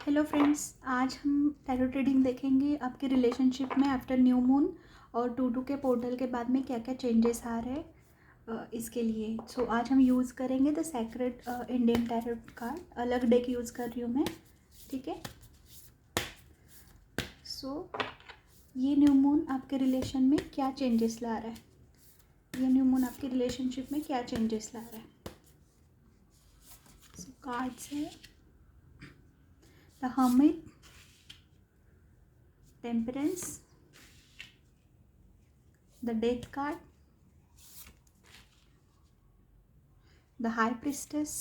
Hello friends, आज हम tarot reading देखेंगे आपके रिलेशनशिप में आफ्टर न्यू मून और टू के पोर्टल के बाद में क्या क्या चेंजेस आ रहे हैं इसके लिए। सो आज हम यूज़ करेंगे the sacred Indian tarot card. अलग डेक यूज़ कर रही हूँ मैं, ठीक है। सो ये न्यू मून आपके रिलेशन में क्या चेंजेस ला रहा है, ये न्यू मून आपके रिलेशनशिप में क्या चेंजेस ला रहा है। सो कार्ड्स है the hermit, temperance, the death card, the high priestess,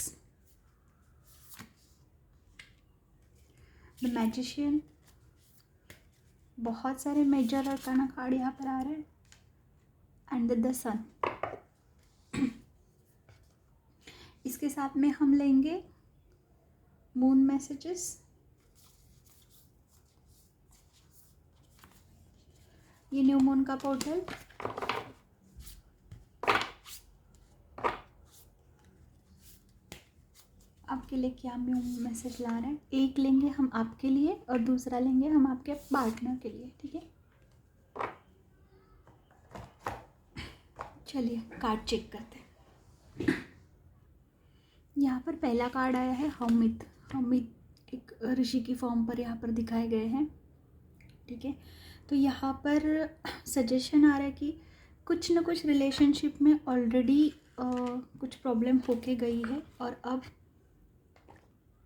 the magician। बहुत सारे मेजर अरकाना कार्ड यहाँ पर आ रहे हैं एंड द सन। इसके साथ में हम लेंगे मून मैसेजेस। ये न्यू मून का पोर्टल आपके लिए क्या मैसेज ला रहे हैं। एक लेंगे हम आपके लिए और दूसरा लेंगे हम आपके पार्टनर के लिए, ठीक है। चलिए कार्ड चेक करते हैं। यहाँ पर पहला कार्ड आया है हमित। हमित एक ऋषि की फॉर्म पर यहाँ पर दिखाए गए हैं, ठीक है। तो यहाँ पर सजेशन आ रहा है कि कुछ न कुछ रिलेशनशिप में ऑलरेडी कुछ प्रॉब्लम होके गई है और अब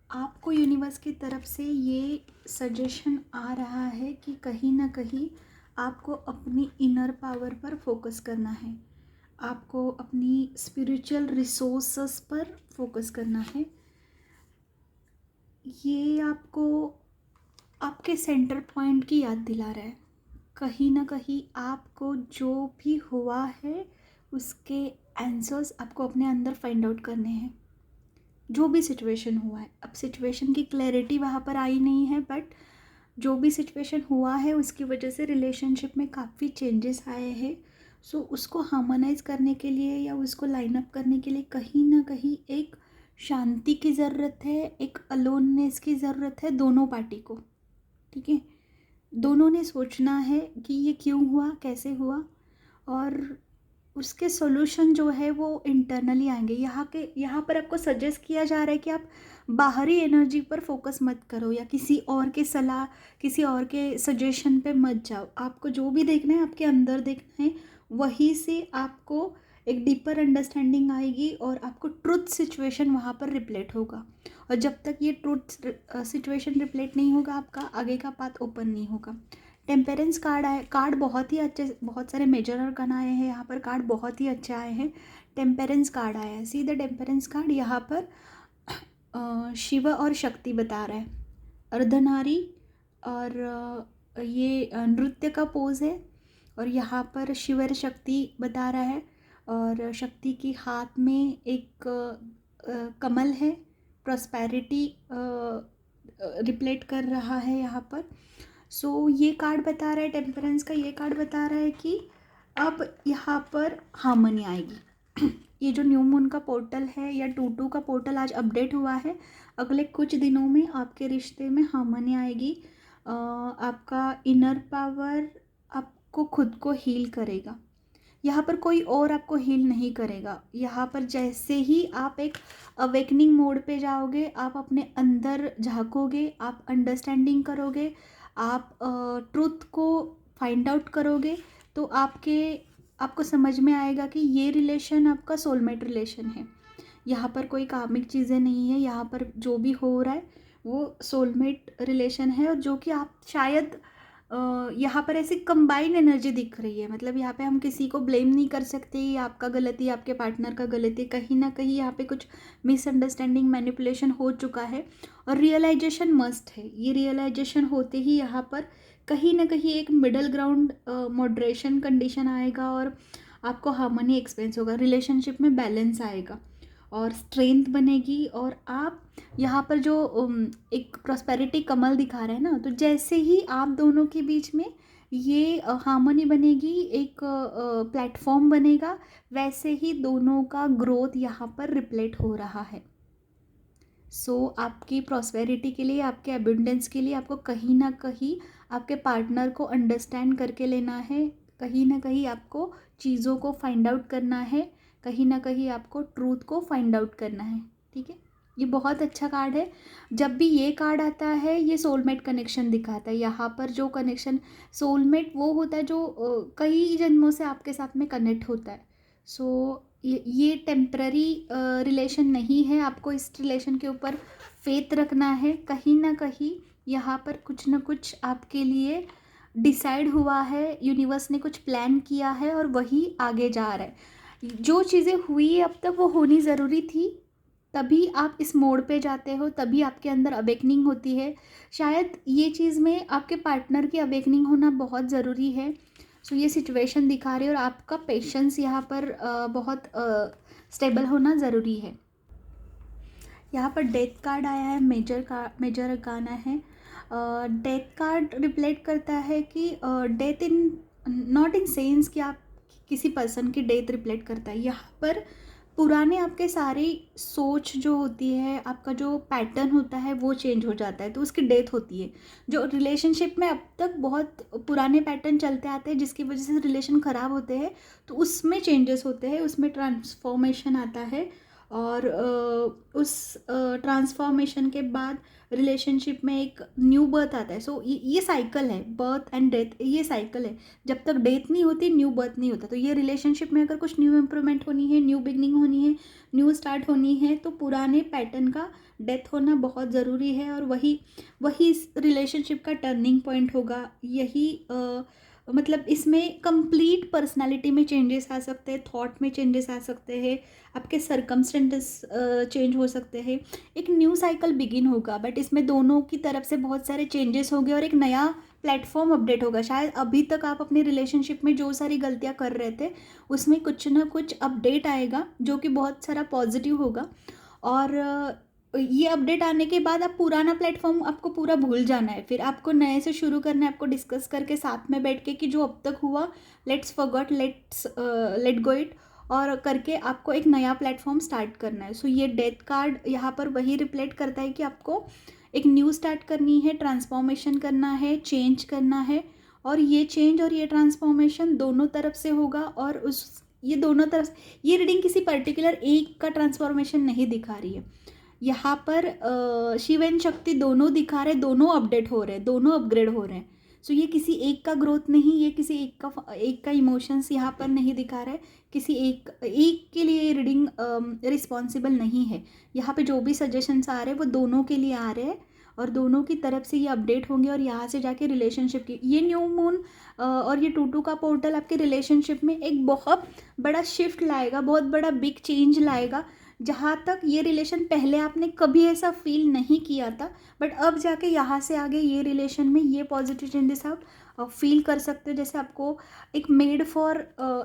आपको यूनिवर्स की तरफ से ये सजेशन आ रहा है कि कहीं ना कहीं आपको अपनी इनर पावर पर फोकस करना है, आपको अपनी स्पिरिचुअल रिसोर्सेस पर फोकस करना है। ये आपको आपके सेंटर पॉइंट की याद दिला रहा है। कहीं ना कहीं आपको जो भी हुआ है उसके आंसर्स आपको अपने अंदर फाइंड आउट करने हैं। जो भी सिचुएशन हुआ है, अब सिचुएशन की क्लैरिटी वहाँ पर आई नहीं है, बट जो भी सिचुएशन हुआ है उसकी वजह से रिलेशनशिप में काफ़ी चेंजेस आए हैं। सो उसको हार्मोनाइज करने के लिए या उसको लाइन अप करने के लिए कहीं ना कहीं एक शांति की ज़रूरत है, एक अलोननेस की ज़रूरत है दोनों पार्टी को, ठीक है। दोनों ने सोचना है कि ये क्यों हुआ, कैसे हुआ, और उसके सॉल्यूशन जो है वो इंटरनली आएंगे। यहाँ पर आपको सजेस्ट किया जा रहा है कि आप बाहरी एनर्जी पर फोकस मत करो या किसी और के सलाह, किसी और के सजेशन पे मत जाओ। आपको जो भी देखना है आपके अंदर देखना है, वहीं से आपको एक डीपर अंडरस्टैंडिंग आएगी और आपको ट्रुथ सिचुएशन वहाँ पर रिप्लेट होगा। और जब तक ये ट्रुथ सिचुएशन रिप्लेट नहीं होगा आपका आगे का पाथ ओपन नहीं होगा। टेम्परेंस कार्ड आए, कार्ड बहुत ही अच्छे, बहुत सारे मेजर अरकान आए हैं यहाँ पर, कार्ड बहुत ही अच्छे आए हैं। टेम्परेंस कार्ड आया है, सी द टेम्परेंस कार्ड। यहाँ पर शिव और शक्ति बता रहा है, अर्धनारी, और ये नृत्य का पोज है। और यहाँ पर शिव और शक्ति बता रहा है और शक्ति की हाथ में एक कमल है, प्रॉस्पेरिटी रिप्लेट कर रहा है यहाँ पर। सो ये कार्ड बता रहा है, टेम्परेंस का ये कार्ड बता रहा है कि अब यहाँ पर हार्मनी आएगी। ये जो न्यू मून का पोर्टल है या टू का पोर्टल आज अपडेट हुआ है, अगले कुछ दिनों में आपके रिश्ते में हार्मनी आएगी। आपका इनर पावर आपको खुद को हील करेगा। यहाँ पर कोई और आपको हील नहीं करेगा। यहाँ पर जैसे ही आप एक अवेकनिंग मोड पे जाओगे, आप अपने अंदर झांकोगे, आप अंडरस्टैंडिंग करोगे, आप ट्रुथ को फाइंड आउट करोगे, तो आपको समझ में आएगा कि ये रिलेशन आपका सोलमेट रिलेशन है। यहाँ पर कोई कामिक चीज़ें नहीं है, यहाँ पर जो भी हो रहा है वो सोलमेट रिलेशन है। और जो कि आप शायद यहाँ पर ऐसी कंबाइन एनर्जी दिख रही है। मतलब यहाँ पे हम किसी को ब्लेम नहीं कर सकते, ये आपका गलती, आपके पार्टनर का गलती। कहीं ना कहीं यहाँ पे कुछ मिसअंडरस्टैंडिंग, मैनिपुलेशन हो चुका है और रियलाइजेशन मस्ट है। ये रियलाइजेशन होते ही यहाँ पर कहीं ना कहीं एक मिडल ग्राउंड मॉडरेशन कंडीशन आएगा और आपको हार्मनी एक्सपीरियंस होगा, रिलेशनशिप में बैलेंस आएगा और स्ट्रेंथ बनेगी। और आप यहाँ पर जो एक प्रॉस्पेरिटी कमल दिखा रहे हैं ना, तो जैसे ही आप दोनों के बीच में ये हार्मनी बनेगी, एक प्लेटफॉर्म बनेगा, वैसे ही दोनों का ग्रोथ यहाँ पर रिप्लेट हो रहा है। आपकी प्रॉस्पेरिटी के लिए, आपके अबंडेंस के लिए आपको कहीं ना कहीं आपके पार्टनर को अंडरस्टैंड करके लेना है, कहीं ना कहीं आपको चीज़ों को फाइंड आउट करना है, कहीं ना कहीं आपको ट्रूथ को फाइंड आउट करना है। ठीक है, ये बहुत अच्छा कार्ड है। जब भी ये कार्ड आता है ये सोलमेट कनेक्शन दिखाता है। यहाँ पर जो कनेक्शन, सोलमेट वो होता है जो कई जन्मों से आपके साथ में कनेक्ट होता है। ये टेम्प्ररी रिलेशन नहीं है, आपको इस रिलेशन के ऊपर फेथ रखना है। कहीं ना कहीं यहाँ पर कुछ ना कुछ आपके लिए डिसाइड हुआ है, यूनिवर्स ने कुछ प्लान किया है और वही आगे जा रहा है। जो चीज़ें हुई अब तक वो होनी ज़रूरी थी, तभी आप इस मोड़ पे जाते हो, तभी आपके अंदर अवेकनिंग होती है। शायद ये चीज़ में आपके पार्टनर की अवेकनिंग होना बहुत ज़रूरी है। ये सिचुएशन दिखा रही है और आपका पेशेंस यहाँ पर बहुत स्टेबल होना ज़रूरी है। यहाँ पर डेथ कार्ड आया है, मेजर अरकाना है। डेथ कार्ड रिफ्लेक्ट करता है कि death in, not in sense कि आप किसी पर्सन की डेथ रिफ्लेक्ट करता है। यहाँ पर पुराने आपके सारी सोच जो होती है, आपका जो पैटर्न होता है वो चेंज हो जाता है, तो उसकी डेथ होती है। जो रिलेशनशिप में अब तक बहुत पुराने पैटर्न चलते आते हैं जिसकी वजह से रिलेशन ख़राब होते हैं, तो उसमें चेंजेस होते हैं, उसमें ट्रांसफॉर्मेशन आता है। और उस ट्रांसफॉर्मेशन के बाद रिलेशनशिप में एक न्यू बर्थ आता है। ये साइकिल है, बर्थ एंड डेथ, ये साइकिल है। जब तक डेथ नहीं होती न्यू बर्थ नहीं होता। तो ये रिलेशनशिप में अगर कुछ न्यू इम्प्रूवमेंट होनी है, न्यू बिगनिंग होनी है, न्यू स्टार्ट होनी है, तो पुराने पैटर्न का डेथ होना बहुत ज़रूरी है। और वही इस रिलेशनशिप का टर्निंग पॉइंट होगा। यही मतलब इसमें कंप्लीट पर्सनालिटी में चेंजेस आ सकते हैं, थॉट में चेंजेस आ सकते हैं, आपके सरकमस्टेंसेस चेंज हो सकते हैं, एक न्यू साइकिल बिगिन होगा। बट इसमें दोनों की तरफ से बहुत सारे चेंजेस होंगे और एक नया प्लेटफॉर्म अपडेट होगा। शायद अभी तक आप अपनी रिलेशनशिप में जो सारी गलतियां कर रहे थे उसमें कुछ ना कुछ अपडेट आएगा जो कि बहुत सारा पॉजिटिव होगा। और ये अपडेट आने के बाद आप पुराना प्लेटफॉर्म आपको पूरा भूल जाना है, फिर आपको नए से शुरू करना है। आपको डिस्कस करके साथ में बैठ के कि जो अब तक हुआ let's forgot, let go it, और करके आपको एक नया प्लेटफॉर्म स्टार्ट करना है। ये डेथ कार्ड यहाँ पर वही रिफ्लेक्ट करता है कि आपको एक न्यू स्टार्ट करनी है, ट्रांसफॉर्मेशन करना है, चेंज करना है। और ये चेंज और ये ट्रांसफॉर्मेशन दोनों तरफ से होगा। और ये दोनों तरफ, ये रीडिंग किसी पर्टिकुलर एक का ट्रांसफॉर्मेशन नहीं दिखा रही है। यहाँ पर शिव एंड शक्ति दोनों दिखा रहे, दोनों अपडेट हो रहे हैं, दोनों अपग्रेड हो रहे हैं। ये किसी एक का ग्रोथ नहीं, ये किसी एक का इमोशंस यहाँ पर नहीं दिखा रहा है। किसी एक के लिए रीडिंग रिस्पॉन्सिबल नहीं है। यहाँ पे जो भी सजेशंस आ रहे हैं वो दोनों के लिए आ रहे हैं और दोनों की तरफ से ये अपडेट होंगे। और यहाँ से जाके रिलेशनशिप की ये न्यू मून और ये टूटू का पोर्टल आपके रिलेशनशिप में एक बहुत बड़ा शिफ्ट लाएगा, बहुत बड़ा बिग चेंज लाएगा। जहाँ तक ये रिलेशन पहले आपने कभी ऐसा फील नहीं किया था, बट अब जाके यहाँ से आगे ये रिलेशन में ये पॉजिटिव चेंजेस आप फील कर सकते हो। जैसे आपको एक मेड फॉर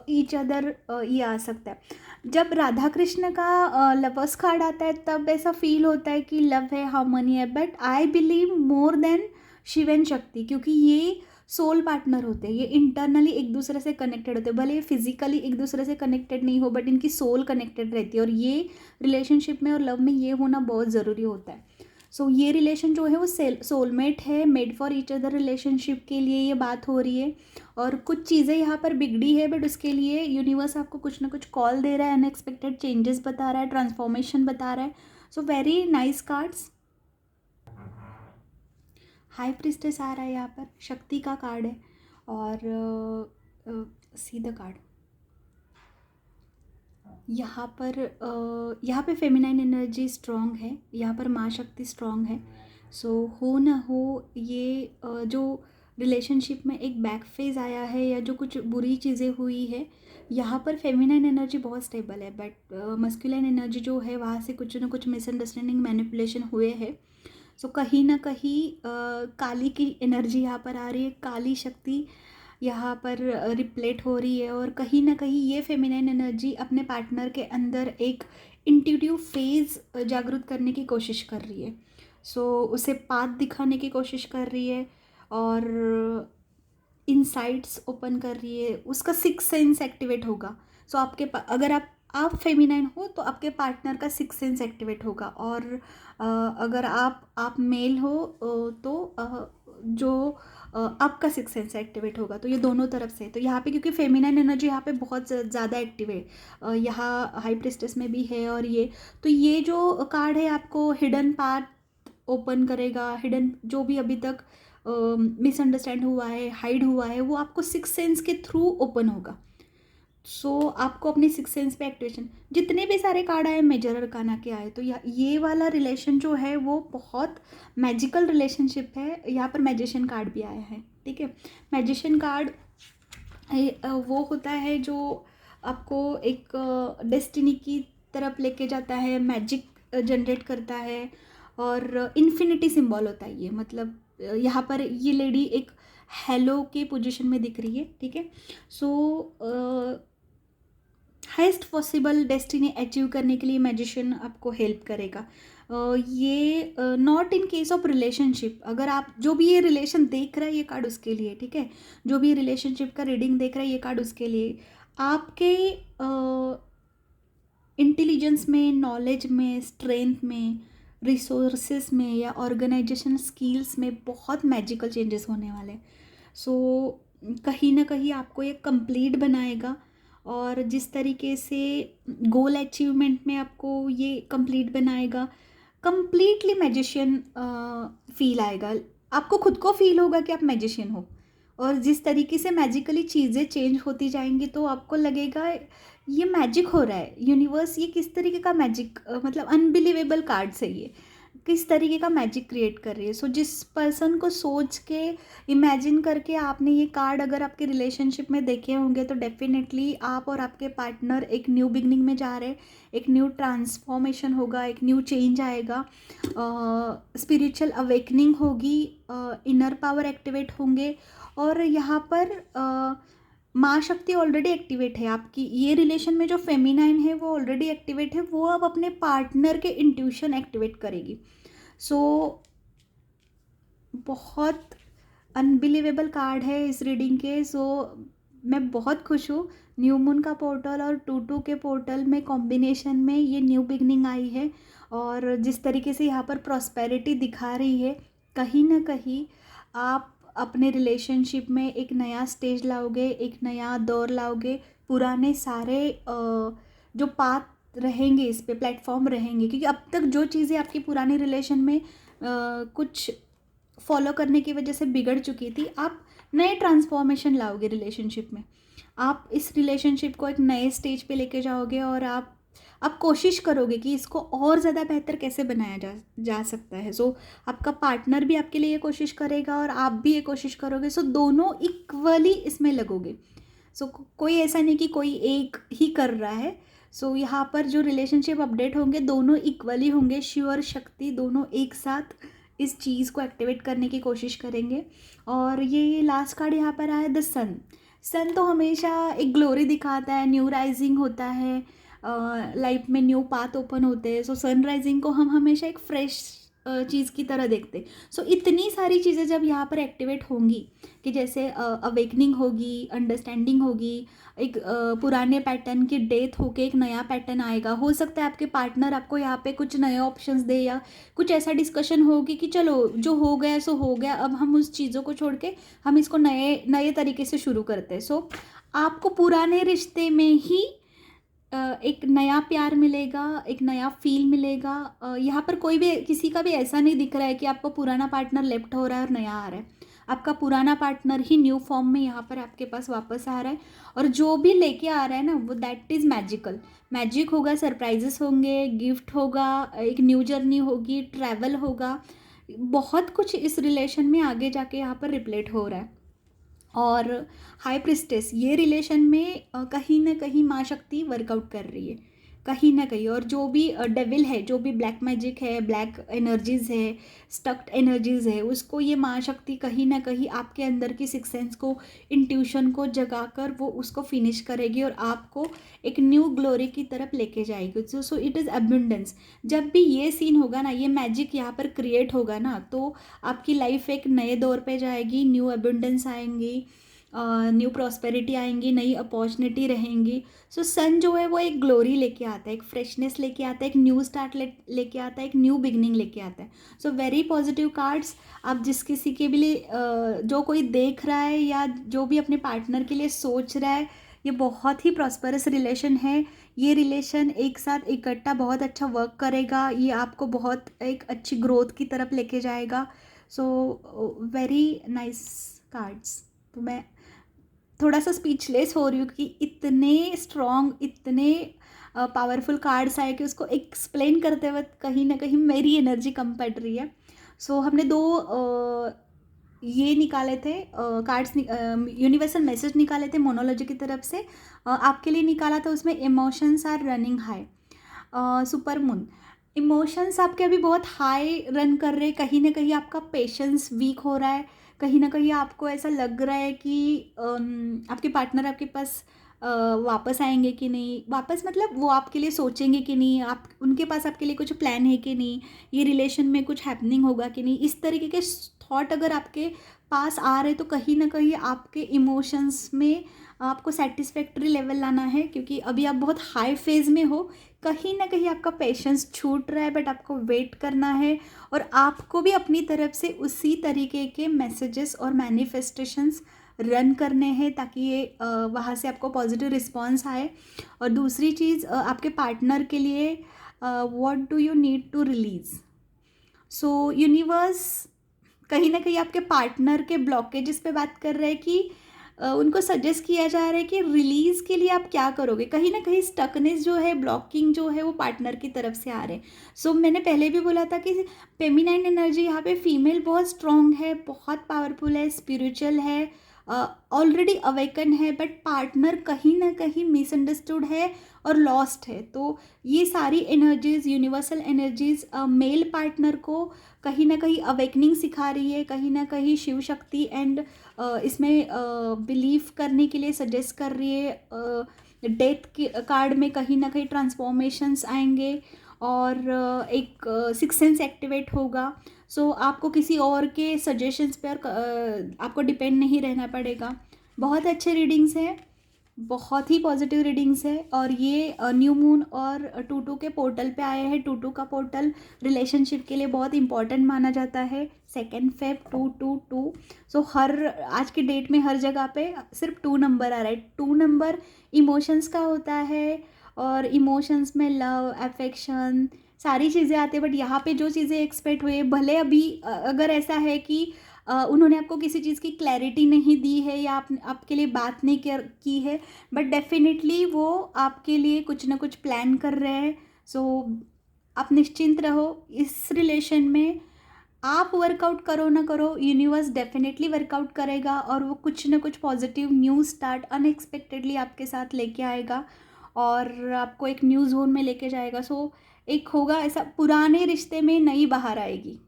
ईच अदर ये आ सकता है। जब राधा कृष्ण का लवर्स कार्ड आता है तब ऐसा फील होता है कि लव है, हार्मनी है। But I believe more than Shiva and Shakti, क्योंकि ये सोल पार्टनर होते हैं, ये इंटरनली एक दूसरे से कनेक्टेड होते हैं। भले ये फिजिकली एक दूसरे से कनेक्टेड नहीं हो, बट इनकी सोल कनेक्टेड रहती है। और ये रिलेशनशिप में और लव में ये होना बहुत ज़रूरी होता है। ये रिलेशन जो है वो सोलमेट है, made for each other relationship के लिए ये बात हो रही है। और कुछ चीज़ें यहाँ पर बिगड़ी है, बट उसके लिए यूनिवर्स आपको कुछ ना कुछ कॉल दे रहा है, अनएक्सपेक्टेड चेंजेस बता रहा है, ट्रांसफॉर्मेशन बता रहा है। Very nice cards. High priestess आ रहा है, यहाँ पर शक्ति का कार्ड है। और सी द कार्ड यहाँ पे फेमिनाइन एनर्जी स्ट्रॉन्ग है, यहाँ पर माँ शक्ति स्ट्रॉन्ग है। हो ना हो ये जो रिलेशनशिप में एक बैक फेज आया है या जो कुछ बुरी चीज़ें हुई है, यहाँ पर फेमिनाइन एनर्जी बहुत स्टेबल है। बट मस्कुलिन एनर्जी जो है वहाँ से कुछ ना कुछ मिसअंडरस्टैंडिंग, मैनिपुलेशन हुए हैं। कहीं ना कहीं काली की एनर्जी यहाँ पर आ रही है, काली शक्ति यहाँ पर रिप्लेट हो रही है। और कहीं ना कहीं ये फेमिनाइन एनर्जी अपने पार्टनर के अंदर एक इंट्यूटिव फेज जागृत करने की कोशिश कर रही है। उसे पाथ दिखाने की कोशिश कर रही है और इनसाइट्स ओपन कर रही है। उसका सिक्स सेंस एक्टिवेट होगा। अगर आप आप फेमिनाइन हो तो आपके पार्टनर का सिक्स सेंस एक्टिवेट होगा, और अगर आप मेल हो तो जो आपका सिक्स सेंस एक्टिवेट होगा। तो ये दोनों तरफ से। तो यहाँ पे क्योंकि फेमिनाइन एनर्जी यहाँ पे बहुत ज़्यादा एक्टिव है, यहाँ हाई प्रिस्टेस में भी है, और ये तो ये जो कार्ड है आपको हिडन पार्ट ओपन करेगा। हिडन जो भी अभी तक मिसअंडरस्टैंड हुआ है, हाइड हुआ है, वो आपको सिक्स सेंस के थ्रू ओपन होगा। सो आपको अपनी सिक्स सेंस पे एक्टिवेशन, जितने भी सारे कार्ड आए मेजर अरकाना के आए, तो ये वाला रिलेशन जो है वो बहुत मैजिकल रिलेशनशिप है। यहाँ पर मैजिशियन कार्ड भी आया है, ठीक है। मैजिशियन कार्ड वो होता है जो आपको एक डेस्टिनी की तरफ लेके जाता है, मैजिक जनरेट करता है, और इन्फिनिटी सिंबल होता है ये। मतलब यहाँ पर ये लेडी एक हेलो के पोजीशन में दिख रही है, ठीक है। सो हाइस्ट पॉसिबल डेस्टिनी अचीव करने के लिए मैजिशियन आपको हेल्प करेगा। ये not in case of relationship, अगर आप जो भी ये रिलेशन देख रहा है ये कार्ड उसके लिए, ठीक है। जो भी रिलेशनशिप का रीडिंग देख रहा है ये कार्ड उसके लिए। आपके इंटेलिजेंस में, नॉलेज में, स्ट्रेंथ में, रिसोर्सेस में या ऑर्गेनाइजेशन स्किल्स में बहुत मैजिकल चेंजेस होने वाले हैं। सो कहीं ना कहीं आपको ये कंप्लीट बनाएगा, और जिस तरीके से गोल अचीवमेंट में आपको ये कंप्लीट बनाएगा, कंप्लीटली मैजिशियन फील आएगा। आपको खुद को फील होगा कि आप मैजिशियन हो, और जिस तरीके से मैजिकली चीज़ें चेंज होती जाएंगी तो आपको लगेगा ये मैजिक हो रहा है। यूनिवर्स ये किस तरीके का मैजिक, मतलब अनबिलीवेबल कार्ड्स है ये, किस तरीके का मैजिक क्रिएट कर रही है। सो जिस पर्सन को सोच के इमेजिन करके आपने ये कार्ड अगर आपके रिलेशनशिप में देखे होंगे तो डेफिनेटली आप और आपके पार्टनर एक न्यू बिगनिंग में जा रहे हैं, एक न्यू ट्रांसफॉर्मेशन होगा, एक न्यू चेंज आएगा, स्पिरिचुअल अवेकनिंग होगी, इनर पावर एक्टिवेट होंगे। और यहाँ पर माँ शक्ति ऑलरेडी एक्टिवेट है आपकी, ये रिलेशन में जो फेमिनाइन है वो ऑलरेडी एक्टिवेट है, वो अब अपने पार्टनर के इंट्यूशन एक्टिवेट करेगी। सो बहुत अनबिलीवेबल कार्ड है इस रीडिंग के। सो मैं बहुत खुश हूँ, न्यू मून का पोर्टल और 2-2 के पोर्टल में कॉम्बिनेशन में ये न्यू बिगनिंग आई है, और जिस तरीके से यहाँ पर प्रॉस्पेरिटी दिखा रही है, कहीं ना कहीं आप अपने रिलेशनशिप में एक नया स्टेज लाओगे, एक नया दौर लाओगे। पुराने सारे जो पाथ रहेंगे, इस पे प्लेटफॉर्म रहेंगे, क्योंकि अब तक जो चीज़ें आपकी पुरानी रिलेशन में कुछ फॉलो करने की वजह से बिगड़ चुकी थी, आप नए ट्रांसफॉर्मेशन लाओगे रिलेशनशिप में। आप इस रिलेशनशिप को एक नए स्टेज पे लेके जाओगे, और आप कोशिश करोगे कि इसको और ज़्यादा बेहतर कैसे बनाया जा सकता है। सो आपका पार्टनर भी आपके लिए ये कोशिश करेगा और आप भी ये कोशिश करोगे। सो दोनों इक्वली इसमें लगोगे। सो कोई ऐसा नहीं कि कोई एक ही कर रहा है। सो यहाँ पर जो रिलेशनशिप अपडेट होंगे दोनों इक्वली होंगे, शिव और शक्ति दोनों एक साथ इस चीज़ को एक्टिवेट करने की कोशिश करेंगे। और ये लास्ट कार्ड यहाँ पर आया द सन। सन तो हमेशा एक ग्लोरी दिखाता है, न्यू राइजिंग होता है, लाइफ में न्यू पाथ ओपन होते हैं। सो सनराइजिंग को हम हमेशा एक फ्रेश चीज़ की तरह देखते हैं। सो इतनी सारी चीज़ें जब यहाँ पर एक्टिवेट होंगी कि जैसे अवेकनिंग होगी, अंडरस्टैंडिंग होगी, एक पुराने पैटर्न की डेथ होके एक नया पैटर्न आएगा। हो सकता है आपके पार्टनर आपको यहाँ पे कुछ नए ऑप्शंस दे, या कुछ ऐसा डिस्कशन होगी कि चलो जो हो गया सो हो गया, अब हम उस चीज़ों को छोड़ के हम इसको नए नए तरीके से शुरू करते हैं। सो आपको पुराने रिश्ते में ही एक नया प्यार मिलेगा, एक नया फील मिलेगा। यहाँ पर कोई भी किसी का भी ऐसा नहीं दिख रहा है कि आपका पुराना पार्टनर लेफ्ट हो रहा है और नया आ रहा है। आपका पुराना पार्टनर ही न्यू फॉर्म में यहाँ पर आपके पास वापस आ रहा है, और जो भी लेके आ रहा है ना वो दैट इज़ मैजिकल। मैजिक होगा, सरप्राइजेस होंगे, गिफ्ट होगा, एक न्यू जर्नी होगी, ट्रैवल होगा, बहुत कुछ इस रिलेशन में आगे जाके यहाँ पर रिप्लेट हो रहा है। और हाई प्रिस्टेस ये रिलेशन में कहीं ना कहीं माँ शक्ति वर्कआउट कर रही है, कहीं ना कहीं। और जो भी डेविल है, जो भी ब्लैक मैजिक है, ब्लैक एनर्जीज है, स्टक्ड एनर्जीज है, उसको ये माँ शक्ति कहीं ना कहीं आपके अंदर की सिक्स सेंस को, इंट्यूशन को जगाकर वो उसको फिनिश करेगी और आपको एक न्यू ग्लोरी की तरफ लेके जाएगी। So it is abundance. जब भी ये सीन होगा ना, ये मैजिक यहाँ पर क्रिएट होगा ना, तो आपकी लाइफ एक नए दौर पे जाएगी, न्यू अबंडेंस आएंगी, न्यू प्रॉस्पेरिटी आएंगी, नई अपॉर्चुनिटी रहेंगी। सो सन जो है वो एक ग्लोरी लेके आता है, एक फ्रेशनेस लेके आता है, एक न्यू स्टार्ट लेके आता है, एक न्यू बिगनिंग लेके आता है। So very positive cards. आप जिस किसी के भी लिए जो कोई देख रहा है या जो भी अपने पार्टनर के लिए सोच रहा है, ये बहुत ही प्रॉस्परस रिलेशन है। ये रिलेशन एक साथ इकट्ठा बहुत अच्छा वर्क करेगा, ये आपको बहुत एक अच्छी ग्रोथ की तरफ लेके जाएगा। So very nice cards. तो मैं थोड़ा सा स्पीचलेस हो रही हूँ कि इतने स्ट्रॉन्ग, इतने पावरफुल कार्ड्स आए कि उसको एक्सप्लेन करते वक्त कहीं ना कहीं मेरी एनर्जी कम पड़ रही है। सो हमने दो ये निकाले थे कार्ड्स, यूनिवर्सल मैसेज निकाले थे मोनोलॉजी की तरफ से। आपके लिए निकाला था उसमें emotions are running high. Super moon, emotions आपके अभी बहुत हाई रन कर रहे हैं, कहीं ना कहीं आपका पेशेंस वीक हो रहा है, कहीं ना कहीं आपको ऐसा लग रहा है कि आपके पार्टनर आपके पास वापस आएंगे कि नहीं, वापस मतलब वो आपके लिए सोचेंगे कि नहीं, आप उनके पास आपके लिए कुछ प्लान है कि नहीं, ये रिलेशन में कुछ हैपनिंग होगा कि नहीं, इस तरीके के थॉट अगर आपके पास आ रहे तो कहीं ना कहीं आपके इमोशंस में आपको सेटिस्फैक्ट्री लेवल लाना है, क्योंकि अभी आप बहुत हाई फेज में हो। कहीं ना कहीं आपका पेशेंस छूट रहा है, बट आपको वेट करना है और आपको भी अपनी तरफ से उसी तरीके के मैसेजेस और मैनिफेस्टेशंस रन करने हैं ताकि ये वहाँ से आपको पॉजिटिव रिस्पॉन्स आए। और दूसरी चीज़ आपके पार्टनर के लिए what do you need to release. So universe कहीं ना कहीं आपके पार्टनर के ब्लॉकेजेस पे बात कर रहे हैं कि उनको सजेस्ट किया जा रहा है कि रिलीज़ के लिए आप क्या करोगे। कहीं ना कहीं स्टकनेस जो है, ब्लॉकिंग जो है वो पार्टनर की तरफ से आ रहे हैं। सो मैंने पहले भी बोला था कि फेमिनाइन एनर्जी यहाँ पे फीमेल बहुत स्ट्रॉन्ग है, बहुत पावरफुल है, स्पिरिचुअल है, ऑलरेडी अवेकन है, बट पार्टनर कहीं ना कहीं मिसअंडरस्टूड है और लॉस्ट है। तो ये सारी energies, universal energies male partner को कहीं ना कहीं अवेकनिंग सिखा रही है, कहीं ना कहीं शिव शक्ति एंड इसमें बिलीव करने के लिए सजेस्ट कर रही है। डेथ के कार्ड में कहीं ना कहीं ट्रांसफॉर्मेशंस आएंगे और एक सिक्स सेंस एक्टिवेट होगा। सो आपको किसी और के सजेशंस पर आपको डिपेंड नहीं रहना पड़ेगा। बहुत अच्छे रीडिंग्स हैं, बहुत ही पॉजिटिव रीडिंग्स है। और ये न्यू मून और टू के पोर्टल पे आए हैं। टू का पोर्टल रिलेशनशिप के लिए बहुत इंपॉर्टेंट माना जाता है। 2 फेब 222। सो हर आज की डेट में हर जगह पे सिर्फ 2 नंबर आ रहा है। 2 नंबर इमोशंस का होता है और इमोशंस में लव, अफेक्शन, सारी चीज़ें आती है। बट यहाँ पे जो चीज़ें एक्सपेक्ट हुए, भले अभी अगर ऐसा है कि उन्होंने आपको किसी चीज़ की क्लैरिटी नहीं दी है या आपके लिए बात नहीं की है, बट डेफिनेटली वो आपके लिए कुछ ना कुछ प्लान कर रहे हैं। सो आप निश्चिंत रहो इस रिलेशन में। आप वर्कआउट करो ना करो, यूनिवर्स डेफिनेटली वर्कआउट करेगा और वो कुछ ना कुछ पॉजिटिव न्यू स्टार्ट अनएक्सपेक्टेडली आपके साथ लेके आएगा और आपको एक न्यू जोन में लेके जाएगा। सो एक होगा ऐसा, पुराने रिश्ते में नई बहार आएगी।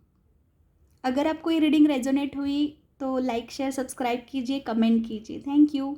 अगर आपको ये रीडिंग रेजोनेट हुई तो लाइक, शेयर, सब्सक्राइब कीजिए, कमेंट कीजिए। Thank you.